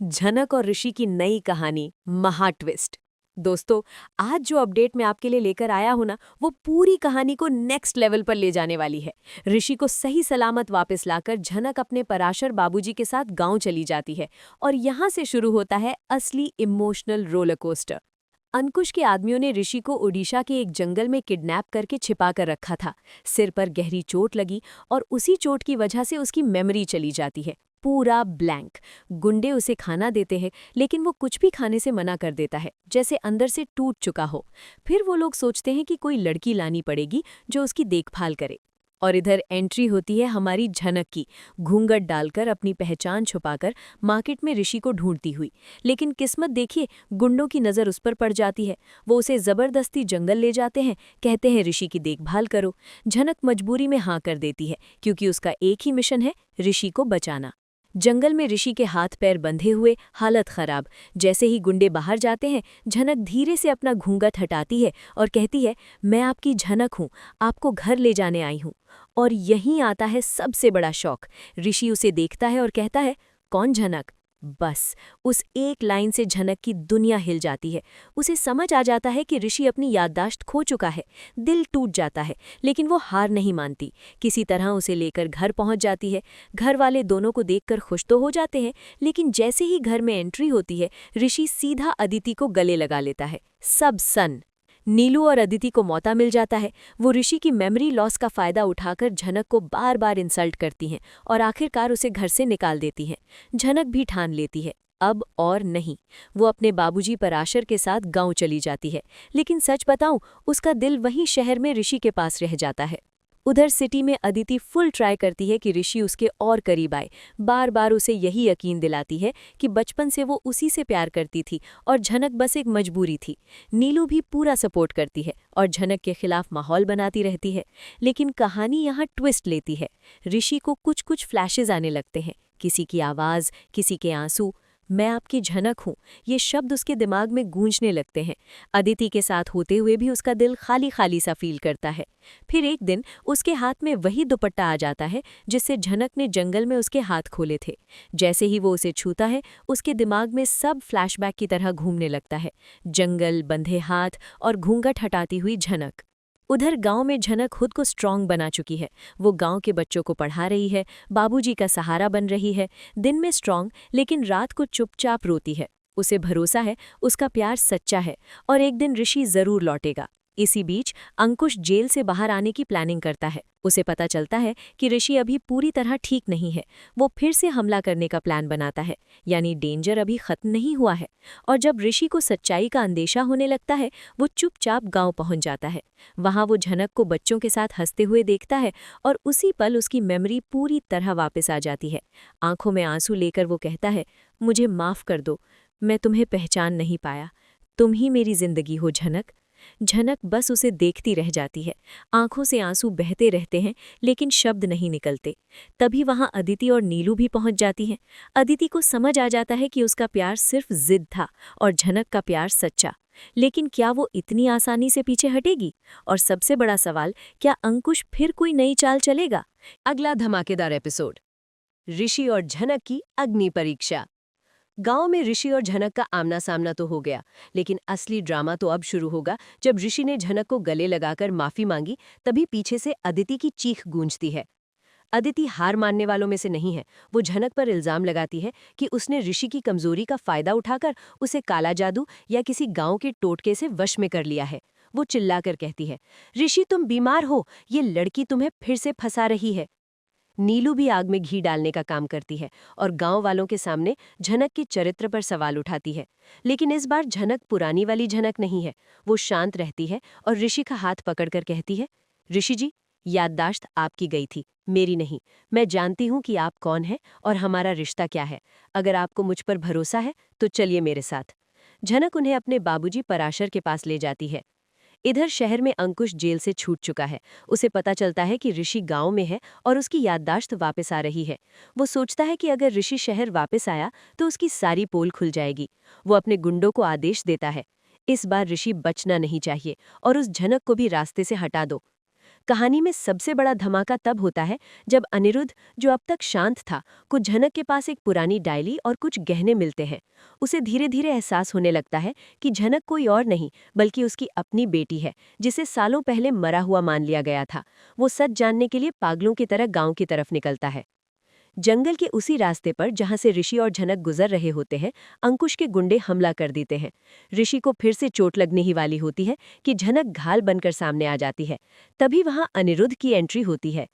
झनक और ऋषि की नई कहानी महा ट्विस्ट। दोस्तों, आज जो अपडेट मैं आपके लिए लेकर आया हूं ना, वो पूरी कहानी को नेक्स्ट लेवल पर ले जाने वाली है। ऋषि को सही सलामत वापस लाकर झनक अपने पराशर बाबूजी के साथ गांव चली जाती है और यहां से शुरू होता है असली इमोशनल रोलर कोस्टर। अंकुश के आदमियों ने ऋषि को ओडिशा के एक जंगल में किडनैप करके छिपा कर रखा था। सिर पर गहरी चोट लगी और उसी चोट की वजह से उसकी मेमोरी चली जाती है, पूरा ब्लैंक। गुंडे उसे खाना देते हैं, लेकिन वो कुछ भी खाने से मना कर देता है, जैसे अंदर से टूट चुका हो। फिर वो लोग सोचते हैं कि कोई लड़की लानी पड़ेगी जो उसकी देखभाल करे। और इधर एंट्री होती है हमारी झनक की, घूंघट डालकर अपनी पहचान छुपाकर मार्केट में ऋषि को ढूंढती हुई। लेकिन किस्मत देखिए, गुंडों की नज़र उस पर पड़ जाती है। वो उसे ज़बरदस्ती जंगल ले जाते हैं, कहते हैं ऋषि की देखभाल करो। झनक मजबूरी में हाँ कर देती है, क्योंकि उसका एक ही मिशन है, ऋषि को बचाना। जंगल में ऋषि के हाथ पैर बंधे हुए, हालत खराब। जैसे ही गुंडे बाहर जाते हैं, झनक धीरे से अपना घूंघट हटाती है और कहती है, मैं आपकी झनक हूँ, आपको घर ले जाने आई हूँ। और यहीं आता है सबसे बड़ा शौक। ऋषि उसे देखता है और कहता है, कौन झनक? बस उस एक लाइन से झनक की दुनिया हिल जाती है। उसे समझ आ जाता है कि ऋषि अपनी याददाश्त खो चुका है। दिल टूट जाता है, लेकिन वो हार नहीं मानती। किसी तरह उसे लेकर घर पहुंच जाती है। घर वाले दोनों को देखकर खुश तो हो जाते हैं, लेकिन जैसे ही घर में एंट्री होती है, ऋषि सीधा अदिति को गले लगा लेता है। सब सन। नीलू और अदिति को मौका मिल जाता है। वो ऋषि की मेमोरी लॉस का फायदा उठाकर झनक को बार बार इंसल्ट करती हैं और आखिरकार उसे घर से निकाल देती हैं। झनक भी ठान लेती है, अब और नहीं। वो अपने बाबूजी पराशर के साथ गांव चली जाती है। लेकिन सच बताऊं, उसका दिल वहीं शहर में ऋषि के पास रह जाता है। उधर सिटी में अदिति फुल ट्राई करती है कि ऋषि उसके और करीब आए। बार बार उसे यही यकीन दिलाती है कि बचपन से वो उसी से प्यार करती थी और झनक बस एक मजबूरी थी। नीलू भी पूरा सपोर्ट करती है और झनक के खिलाफ माहौल बनाती रहती है। लेकिन कहानी यहाँ ट्विस्ट लेती है। ऋषि को कुछ कुछ फ्लैशेज आने लगते हैं, किसी की आवाज़, किसी के आंसू। मैं आपकी झनक हूँ, ये शब्द उसके दिमाग में गूंजने लगते हैं। अदिति के साथ होते हुए भी उसका दिल खाली खाली सा फील करता है। फिर एक दिन उसके हाथ में वही दुपट्टा आ जाता है जिससे झनक ने जंगल में उसके हाथ खोले थे। जैसे ही वो उसे छूता है, उसके दिमाग में सब फ्लैशबैक की तरह घूमने लगता है। जंगल, बंधे हाथ और घूंघट हटाती हुई झनक। उधर गांव में झनक खुद को स्ट्रांग बना चुकी है। वो गांव के बच्चों को पढ़ा रही है, बाबूजी का सहारा बन रही है। दिन में स्ट्रांग, लेकिन रात को चुपचाप रोती है। उसे भरोसा है, उसका प्यार सच्चा है और एक दिन ऋषि जरूर लौटेगा। इसी बीच अंकुश जेल से बाहर आने की प्लानिंग करता है। उसे पता चलता है कि ऋषि अभी पूरी तरह ठीक नहीं है। वो फिर से हमला करने का प्लान बनाता है, यानी डेंजर अभी खत्म नहीं हुआ है। और जब ऋषि को सच्चाई का अंदेशा होने लगता है, वो चुपचाप गांव पहुंच जाता है। वहां वो झनक को बच्चों के साथ हंसते हुए देखता है और उसी पल उसकी मेमोरी पूरी तरह वापस आ जाती है। आंखों में आंसू लेकर वो कहता है, मुझे माफ कर दो, मैं तुम्हें पहचान नहीं पाया। तुम ही मेरी जिंदगी हो झनक। झनक बस उसे देखती रह जाती है। आंखों से आंसू बहते रहते हैं, लेकिन शब्द नहीं निकलते। तभी वहां अदिति और नीलू भी पहुंच जाती हैं। अदिति को समझ आ जाता है कि उसका प्यार सिर्फ जिद था और झनक का प्यार सच्चा। लेकिन क्या वो इतनी आसानी से पीछे हटेगी? और सबसे बड़ा सवाल, क्या अंकुश फिर कोई नई चाल चलेगा? अगला धमाकेदार एपिसोड, ऋषि और झनक की अग्नि परीक्षा। गांव में ऋषि और झनक का आमना सामना तो हो गया, लेकिन असली ड्रामा तो अब शुरू होगा। जब ऋषि ने झनक को गले लगाकर माफी मांगी, तभी पीछे से अदिति की चीख गूंजती है। अदिति हार मानने वालों में से नहीं है। वो झनक पर इल्जाम लगाती है कि उसने ऋषि की कमजोरी का फायदा उठाकर उसे काला जादू या किसी गांव के टोटके से वश में कर लिया है। वो चिल्लाकर कहती है, ऋषि तुम बीमार हो, ये लड़की तुम्हें फिर से फंसा रही है। नीलू भी आग में घी डालने का काम करती है और गांव वालों के सामने झनक के चरित्र पर सवाल उठाती है। लेकिन इस बार झनक पुरानी वाली झनक नहीं है। वो शांत रहती है और ऋषि का हाथ पकड़कर कहती है, ऋषि जी, याददाश्त आपकी गई थी, मेरी नहीं। मैं जानती हूँ कि आप कौन हैं और हमारा रिश्ता क्या है। अगर आपको मुझ पर भरोसा है तो चलिए मेरे साथ। झनक उन्हें अपने बाबूजी पराशर के पास ले जाती है। इधर शहर में अंकुश जेल से छूट चुका है। उसे पता चलता है कि ऋषि गांव में है और उसकी याददाश्त वापस आ रही है। वो सोचता है कि अगर ऋषि शहर वापस आया तो उसकी सारी पोल खुल जाएगी। वो अपने गुंडों को आदेश देता है, इस बार ऋषि बचना नहीं चाहिए और उस झनक को भी रास्ते से हटा दो। कहानी में सबसे बड़ा धमाका तब होता है जब अनिरुद्ध, जो अब तक शांत था, को झनक के पास एक पुरानी डायरी और कुछ गहने मिलते हैं। उसे धीरे धीरे एहसास होने लगता है कि झनक कोई और नहीं बल्कि उसकी अपनी बेटी है, जिसे सालों पहले मरा हुआ मान लिया गया था। वो सच जानने के लिए पागलों की तरह गांव की तरफ निकलता है। जंगल के उसी रास्ते पर जहां से ऋषि और झनक गुजर रहे होते हैं, अंकुश के गुंडे हमला कर देते हैं। ऋषि को फिर से चोट लगने ही वाली होती है कि झनक घायल बनकर सामने आ जाती है। तभी वहां अनिरुद्ध की एंट्री होती है।